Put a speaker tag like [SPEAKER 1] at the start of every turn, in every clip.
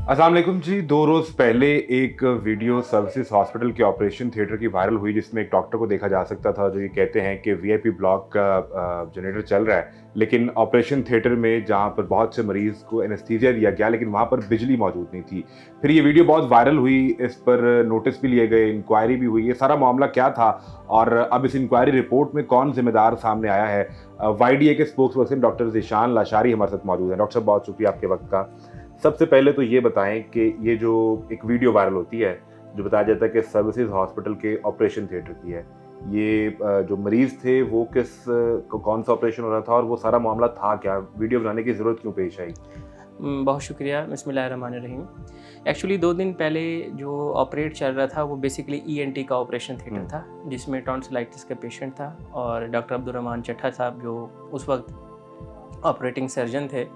[SPEAKER 1] अस्सलाम वालेकुम जी। 2 रोज़ पहले एक वीडियो सर्विसेज हॉस्पिटल के ऑपरेशन थिएटर की वायरल हुई, जिसमें एक डॉक्टर को देखा जा सकता था जो ये कहते हैं कि वीआईपी ब्लॉक का जनरेटर चल रहा है, लेकिन ऑपरेशन थिएटर में जहाँ पर बहुत से मरीज़ को एनेस्थीसिया दिया गया, लेकिन वहाँ पर बिजली मौजूद नहीं थी। फिर ये वीडियो बहुत वायरल हुई, इस पर नोटिस भी लिए गए, इंक्वायरी भी हुई। ये सारा मामला क्या था और अब इस इंक्वायरी रिपोर्ट में कौन ज़िम्मेदार सामने आया है? वाईडीए के spokes person doctor Zeeshan Lashari हमारे साथ मौजूद हैं। डॉक्टर साहब, बहुत शुक्रिया आपके वक़्त का। सबसे पहले तो ये बताएं कि ये जो एक वीडियो वायरल होती है, जो बताया जाता है कि सर्विसेज हॉस्पिटल के ऑपरेशन थिएटर की है, ये जो मरीज थे वो कौन सा ऑपरेशन हो रहा था और वो सारा मामला था क्या? वीडियो बनाने की ज़रूरत क्यों पेश आई?
[SPEAKER 2] बहुत शुक्रिया। बिस्मिल्लाहिर्रहमानिर्रहीम। एक्चुअली 2 दिन पहले जो ऑपरेट चल रहा था वो बेसिकली ईएनटी का ऑपरेशन थिएटर था, जिसमें टॉन्सिलाइटिस का पेशेंट था और डॉक्टर अब्दुर्रहमान चट्टा साहब जो उस वक्त ऑपरेटिंग सर्जन थे,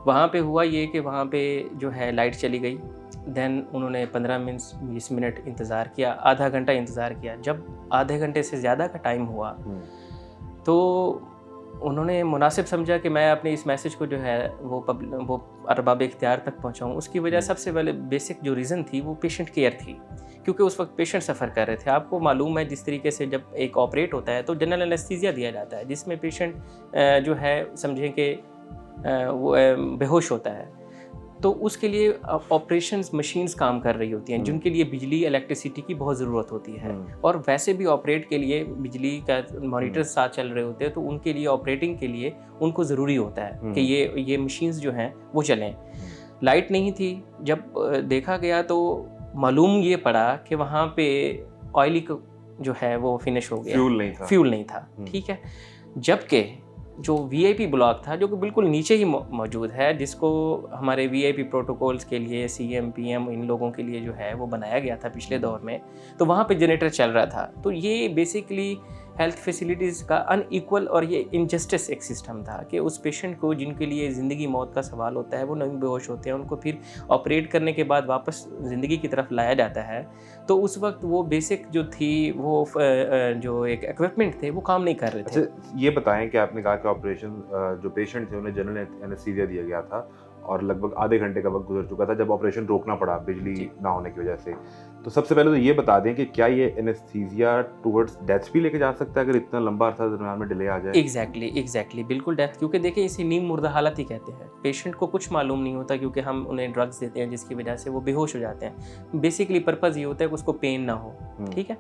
[SPEAKER 2] वहाँ पे हुआ ये कि वहाँ पे जो है लाइट चली गई। देन उन्होंने 15 मिनट 20 मिनट इंतज़ार किया, आधा घंटा इंतज़ार किया। जब आधे घंटे से ज़्यादा का टाइम हुआ तो उन्होंने मुनासिब समझा कि मैं अपने इस मैसेज को जो है वो अरबाब इख्तियार तक पहुँचाऊँ। उसकी वजह सबसे पहले बेसिक जो रीज़न थी वो पेशेंट केयर थी, क्योंकि उस वक्त पेशेंट सफ़र कर रहे थे। आपको मालूम है जिस तरीके से जब एक ऑपरेट होता है तो जनरल एनेस्थीसिया दिया जाता है, जिसमें पेशेंट जो है समझें कि वो बेहोश होता है। तो उसके लिए ऑपरेशंस मशीन्स काम कर रही होती हैं, जिनके लिए बिजली इलेक्ट्रिसिटी की बहुत ज़रूरत होती है। और वैसे भी ऑपरेट के लिए बिजली का मॉनिटर साथ चल रहे होते हैं, तो उनके लिए ऑपरेटिंग के लिए उनको ज़रूरी होता है कि ये मशीन्स जो हैं वो चलें। लाइट नहीं थी। जब देखा गया तो मालूम ये पड़ा कि वहाँ पे ऑयली जो है वो फिनिश हो गया, फ्यूल नहीं था। ठीक है। जबकि जो वीआईपी ब्लॉक था, जो कि बिल्कुल नीचे ही मौजूद है, जिसको हमारे वीआईपी प्रोटोकॉल्स के लिए सीएम पीएम इन लोगों के लिए जो है वो बनाया गया था पिछले दौर में, तो वहाँ पे जनरेटर चल रहा था। तो ये बेसिकली हेल्थ फैसिलिटीज़ का अनइक्वल और ये इनजस्टिस एक सिस्टम था कि उस पेशेंट को जिनके लिए ज़िंदगी मौत का सवाल होता है, वो नमी बेहोश होते हैं, उनको फिर ऑपरेट करने के बाद वापस ज़िंदगी की तरफ लाया जाता है। तो उस वक्त वो बेसिक जो थी वो जो एक इक्विपमेंट थे वो काम नहीं कर रहे थे।
[SPEAKER 1] अच्छा, ये बताएं कि आपने कहा कि ऑपरेशन जो पेशेंट थे उन्हें जनरल एनेस्थीसिया दिया गया था और लगभग आधे घंटे का वक्त गुजर चुका था जब ऑपरेशन रोकना पड़ा बिजली ना होने की वजह से। तो सबसे पहले तो ये बता दें कि क्या ये एनेस्थीसिया टुवर्ड्स डेथ भी लेके जा सकता है अगर इतना लंबा अरसा दरमियान में डिले आ जाए?
[SPEAKER 2] एग्जैक्टली बिल्कुल डेथ, क्योंकि देखिए इसे नीम मुर्दा हालत ही कहते हैं। पेशेंट को कुछ मालूम नहीं होता, क्योंकि हम उन्हें ड्रग्स देते हैं जिसकी वजह से वो बेहोश हो जाते हैं। बेसिकली पर्पज़ ये होता है कि उसको पेन ना हो। ठीक है।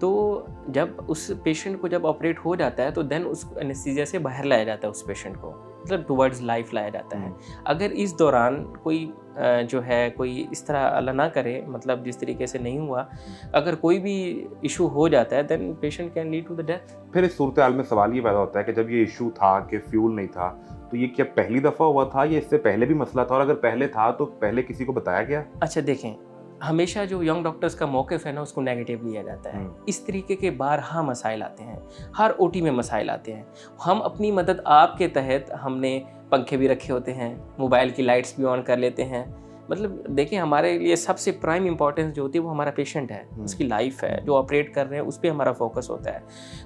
[SPEAKER 2] तो जब उस पेशेंट को जब ऑपरेट हो जाता है तो देन उस एनेस्थीसिया से बाहर लाया जाता है, उस पेशेंट को मतलब टुवर्ड्स लाइफ लाया जाता है। अगर इस दौरान कोई जो है कोई इस तरह अल्लाह ना करे, मतलब जिस तरीके से नहीं हुआ, अगर कोई भी इशू हो जाता है then patient can lead to the death.
[SPEAKER 1] फिर इस सूरत हाल में सवाल ये पैदा होता है कि जब ये इशू था कि फ्यूल नहीं था, तो ये क्या पहली दफ़ा हुआ था या इससे पहले भी मसला था, और अगर पहले था तो पहले किसी को बताया गया?
[SPEAKER 2] अच्छा देखें, हमेशा जो यंग डॉक्टर्स का मौक़िफ़ है ना, उसको नेगेटिव लिया जाता है। इस तरीके के बारहा मसाइल आते हैं, हर ओटी में मसाइल आते हैं। हम अपनी मदद आपके तहत हमने पंखे भी रखे होते हैं, मोबाइल की लाइट्स भी ऑन कर लेते हैं। मतलब देखिए, हमारे लिए सबसे प्राइम इंपॉर्टेंस जो होती है वो हमारा पेशेंट है, उसकी लाइफ है, जो ऑपरेट कर रहे हैं उस पर हमारा फोकस होता है।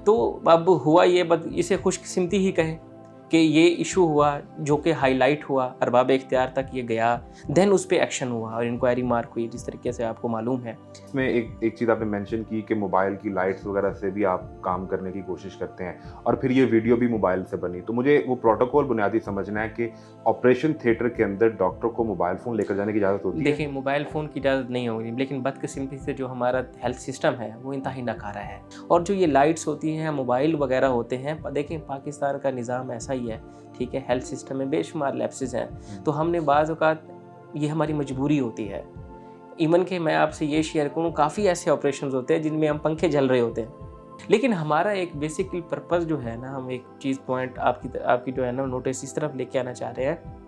[SPEAKER 2] तो अब हुआ ये, इसे खुशकिस्मती ही कहें कि ये इशू हुआ जो कि हाईलाइट हुआ, अरबाब इख्तियार तक ये गया, देन उस पर एक्शन हुआ और इंक्वायरी मार्क हुई, जिस तरीके से आपको मालूम है।
[SPEAKER 1] इसमें एक चीज़ आपने मेंशन की कि मोबाइल की लाइट्स वगैरह से भी आप काम करने की कोशिश करते हैं, और फिर ये वीडियो भी मोबाइल से बनी। तो मुझे वो प्रोटोकॉल बुनियादी समझना है कि ऑपरेशन थिएटर के अंदर डॉक्टर को मोबाइल फ़ोन लेकर जाने की इजाज़त होती है?
[SPEAKER 2] देखिए, मोबाइल फ़ोन की इजाज़त नहीं होगी, लेकिन बदकिस्मती से जो हमारा हेल्थ सिस्टम है वो इंतहाई नाकारा है। और जो ये लाइट्स होती हैं, मोबाइल वगैरह होते हैं, देखें पाकिस्तान का निज़ाम ऐसा ही है, ठीक है, हेल्थ सिस्टम में बेशुमार लैप्सेस हैं। तो हमने बाज़ औक़ात ये हमारी मजबूरी होती है। इवन कि मैं आपसे ये शेयर करूँ, काफ़ी ऐसे ऑपरेशंस होते हैं जिनमें हम पंखे जल रहे होते हैं, लेकिन हमारा एक बेसिकली पर्पज़ जो है ना, हम एक चीज़ पॉइंट आपकी जो है ना नोटिस इस तरफ लेके आना चाह रहे हैं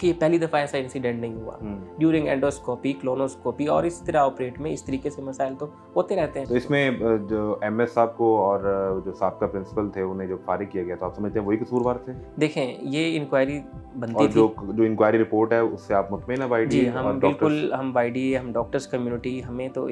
[SPEAKER 2] कि पहली दफ़ा ऐसा इंसिडेंट नहीं हुआ। ड्यूरिंग एंडोस्कोपी, क्लोनोस्कोपी और इस तरह ऑपरेट में इस तरीके से मसाइल तो होते रहते हैं।
[SPEAKER 1] तो इसमें जो एमएस साहब को और जो साहब का प्रिंसिपल थे उन्हें जो फारिग किया गया, तो आप समझते हैं वही कसूरवार थे?
[SPEAKER 2] देखें, ये इंक्वायरी बनती
[SPEAKER 1] और
[SPEAKER 2] थी।
[SPEAKER 1] जो इंक्वायरी रिपोर्ट है उससे आप मुतमईन हैं वाईडी?
[SPEAKER 2] जी, हम बिल्कुल, हम वाईडी, हम डॉक्टर्स कम्युनिटी, हमें तो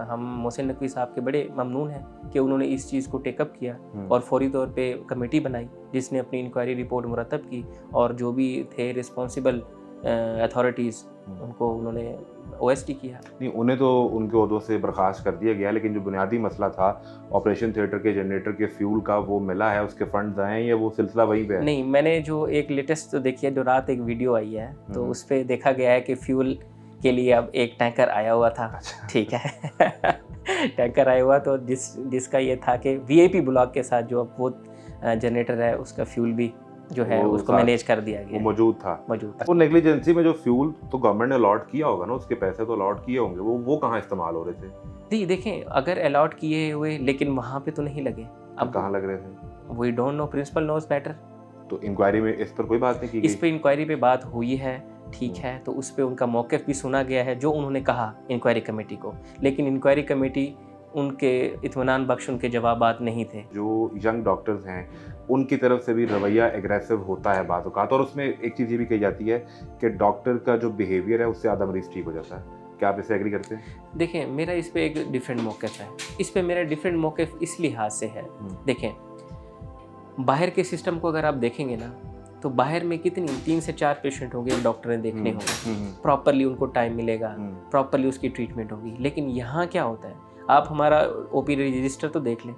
[SPEAKER 2] हम मोहसिन नकवी साहब के बड़े ममनून हैं कि उन्होंने इस चीज़ को टेकअप किया और फौरी तौर पे कमेटी बनाई जिसने अपनी इंक्वायरी रिपोर्ट मुरतब की, और जो भी थे रिस्पॉन्सिबल अथॉरिटीज़ उनको उन्होंने OST किया।
[SPEAKER 1] नहीं, उन्हें तो उनके ओहदों से बर्खास्त कर दिया गया, लेकिन जो बुनियादी मसला था ऑपरेशन थिएटर के जनरेटर के फ्यूल का, वो मिला है, उसके फंड्स आए हैं, या वो सिलसिला वहीं पे है?
[SPEAKER 2] नहीं, मैंने जो एक लेटेस्ट तो देखी है, जो रात एक वीडियो आई है, तो उस पे देखा गया है कि फ्यूल के लिए अब एक टैंकर आया हुआ था।
[SPEAKER 1] अच्छा।
[SPEAKER 2] ठीक है टैंकर आया हुआ, तो जिसका ये था कि VIP ब्लॉक के साथ जो अब वो जनरेटर है उसका फ्यूल भी जो है
[SPEAKER 1] वो
[SPEAKER 2] उसको
[SPEAKER 1] साथ-
[SPEAKER 2] मैनेज कर दिया
[SPEAKER 1] वो
[SPEAKER 2] गया है।
[SPEAKER 1] मौजूद था।
[SPEAKER 2] मौजूद
[SPEAKER 1] वो नेग्लिजेंसी में जो फ्यूल तो गवर्नमेंट ने अलॉट किया होगा ना, उसके पैसे तो अलॉट किए होंगे, वो कहाँ इस्तेमाल हो रहे थे?
[SPEAKER 2] जी देखें, अगर अलॉट किए हुए लेकिन वहाँ पे तो नहीं लगे।
[SPEAKER 1] अब कहाँ लग रहे थे?
[SPEAKER 2] We don't know, principal knows better.
[SPEAKER 1] तो इंक्वायरी में इस पर कोई बात नहीं की
[SPEAKER 2] इस
[SPEAKER 1] गई?
[SPEAKER 2] पे इंक्वायरी पे बात हुई है, ठीक है, तो उस पे उनका मौक़िफ़ भी सुना गया है जो उन्होंने कहा इंक्वायरी कमेटी को, लेकिन इंक्वायरी कमेटी उनके इत्मीनान बख्श उनके जवाबात नहीं थे।
[SPEAKER 1] जो यंग डॉक्टर्स हैं उनकी तरफ से भी रवैया एग्रेसिव होता है बातों का, और उसमें एक चीज़ ये भी कही जाती है कि डॉक्टर का जो बिहेवियर है उससे आधा मरीज ठीक हो जाता है। क्या आप इससे एग्री करते हैं?
[SPEAKER 2] देखें, मेरा इस पे एक डिफरेंट मौक़िफ़ है। इस पे मेरा डिफरेंट मौक़िफ़ इस लिहाज से है, देखें, बाहर के सिस्टम को अगर आप देखेंगे ना, तो बाहर में कितनी 3 से 4 पेशेंट होंगे, डॉक्टर ने देखने होंगे, प्रॉपरली उनको टाइम मिलेगा, प्रॉपरली उसकी ट्रीटमेंट होगी। लेकिन यहाँ क्या होता है, आप हमारा OP रजिस्टर तो देख लें,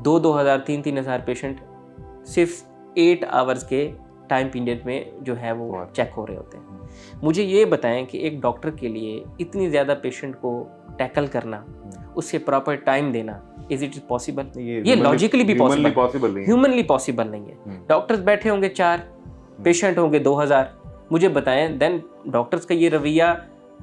[SPEAKER 2] 2,000 3,000 पेशेंट सिर्फ 8 आवर्स के टाइम पीरियड में जो है वो चेक हो रहे होते हैं। मुझे ये बताएं कि एक डॉक्टर के लिए इतनी ज़्यादा पेशेंट को टैकल करना, उससे प्रॉपर टाइम देना, इज इट पॉसिबल? ये लॉजिकली भी पॉसिबल नहीं है, ह्यूमनली पॉसिबल नहीं है। डॉक्टर्स बैठे होंगे 4, पेशेंट होंगे 2,000, मुझे बताएं, देन डॉक्टर्स का ये रवैया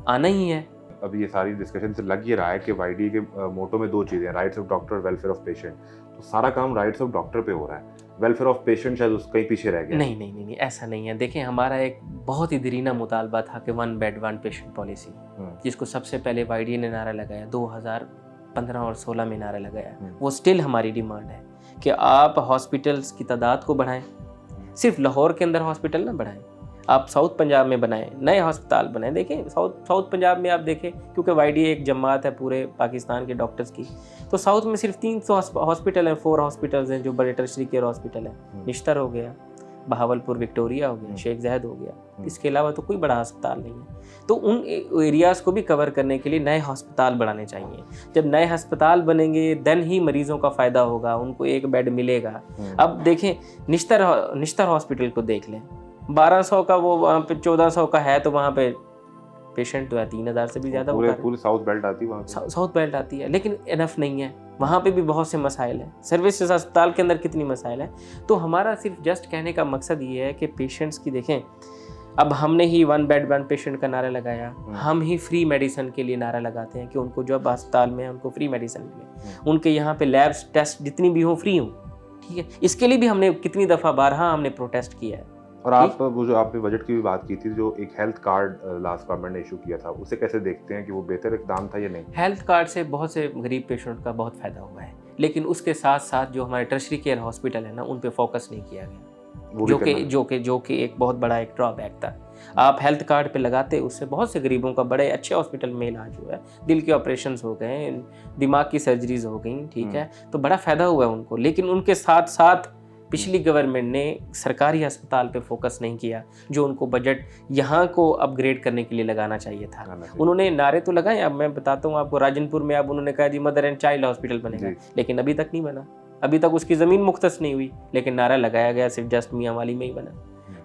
[SPEAKER 2] आना ही है।
[SPEAKER 1] अब ये सारी डिस्कशन से लग ये रहा है कि YDA के मोटो में 2 चीज़ें हैं, rights of doctor, welfare of patient. तो सारा काम राइट्स ऑफ डॉक्टर पे हो रहा है, वेलफेयर ऑफ पेशेंट शायद उस कहीं पीछे रह गया।
[SPEAKER 2] नहीं, ऐसा नहीं है। देखें, हमारा एक बहुत ही दरीना मुतालबा था कि 1 बेड 1 पेशेंट पॉलिसी, जिसको सबसे पहले YDA ने नारा लगाया, 2015 और 16 में नारा लगाया। वो स्टिल हमारी डिमांड है कि आप हॉस्पिटल्स की तादाद को बढ़ाएं, सिर्फ लाहौर के अंदर हॉस्पिटल ना बढ़ाएं, आप साउथ पंजाब में बनाएं, नए अस्पताल बनाएं। देखें, साउथ पंजाब में आप देखें, क्योंकि YDA एक जमात है पूरे पाकिस्तान के डॉक्टर्स की, तो साउथ में सिर्फ 300 हॉस्पिटल हैं, 4 हॉस्पिटल्स हैं जो बड़े टर्शरी केयर हॉस्पिटल हैं। निश्तर हो गया, बहावलपुर विक्टोरिया हो गया, शेख ज़ायद हो गया, इसके अलावा तो कोई बड़ा अस्पताल नहीं है। तो उन एरियाज़ को भी कवर करने के लिए नए अस्पताल बनाने चाहिए। जब नए अस्पताल बनेंगे देन ही मरीज़ों का फ़ायदा होगा, उनको एक बेड मिलेगा। अब देखें, निश्तर हॉस्पिटल को देख लें, 1200 का वो वहाँ पे 1400 का है, तो वहाँ पे पेशेंट तो है 3000 से भी ज़्यादा
[SPEAKER 1] पूरी साउथ बेल्ट आती है वहाँ पे।
[SPEAKER 2] साउथ बेल्ट आती है, लेकिन इनफ नहीं है, वहाँ पे भी बहुत से मसाइल हैं। सर्विसेज अस्पताल के अंदर कितनी मसाइल हैं। तो हमारा सिर्फ जस्ट कहने का मकसद ये है कि पेशेंट्स की देखें, अब हमने ही 1 बेड 1 पेशेंट का नारा लगाया, हम ही फ्री मेडिसिन के लिए नारा लगाते हैं कि उनको जब अस्पताल में उनको फ्री मेडिसिन मिले, उनके यहाँ पे लैब्स टेस्ट जितनी भी हो फ्री हो, ठीक है। इसके लिए भी हमने कितनी दफ़ा बारहा हमने प्रोटेस्ट किया है।
[SPEAKER 1] और आप वो जो आपने बजट की भी बात की थी, जो एक हेल्थ कार्ड लास्ट गवर्नमेंट ने इशू किया था, उसे कैसे देखते हैं कि वो बेहतर इकदाम था या नहीं?
[SPEAKER 2] हेल्थ कार्ड से बहुत से गरीब पेशेंट का बहुत फ़ायदा हुआ है, लेकिन उसके साथ साथ जो हमारे टर्शरी केयर हॉस्पिटल है ना, उन पे फोकस नहीं किया गया, जो कि एक बहुत बड़ा एक ड्रॉबैक था। आप हेल्थ कार्ड पे लगाते, उससे बहुत से गरीबों का बड़े अच्छे हॉस्पिटल में इलाज हुआ है, दिल के ऑपरेशंस हो गए, दिमाग की सर्जरीज हो गई, ठीक है, तो बड़ा फ़ायदा हुआ है उनको। लेकिन उनके साथ साथ पिछली गवर्नमेंट ने सरकारी अस्पताल पे फोकस नहीं किया, जो उनको बजट यहाँ को अपग्रेड करने के लिए लगाना चाहिए था। उन्होंने नारे तो लगाए, अब मैं बताता हूँ आपको, राजनपुर में अब उन्होंने कहा जी मदर एंड चाइल्ड हॉस्पिटल बनेगा, लेकिन अभी तक नहीं बना, अभी तक उसकी ज़मीन मुख्तस नहीं हुई, लेकिन नारा लगाया गया, सिर्फ जस्ट मियांवाली में ही बना।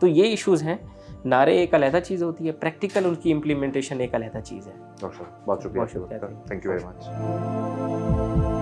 [SPEAKER 2] तो ये इशूज़ हैं। नारे एक अलहदा चीज़ होती है, प्रैक्टिकल उनकी इम्प्लीमेंटेशन एक अलहदा चीज़ है।
[SPEAKER 1] बहुत शुक्रिया, थैंक यू वेरी मच।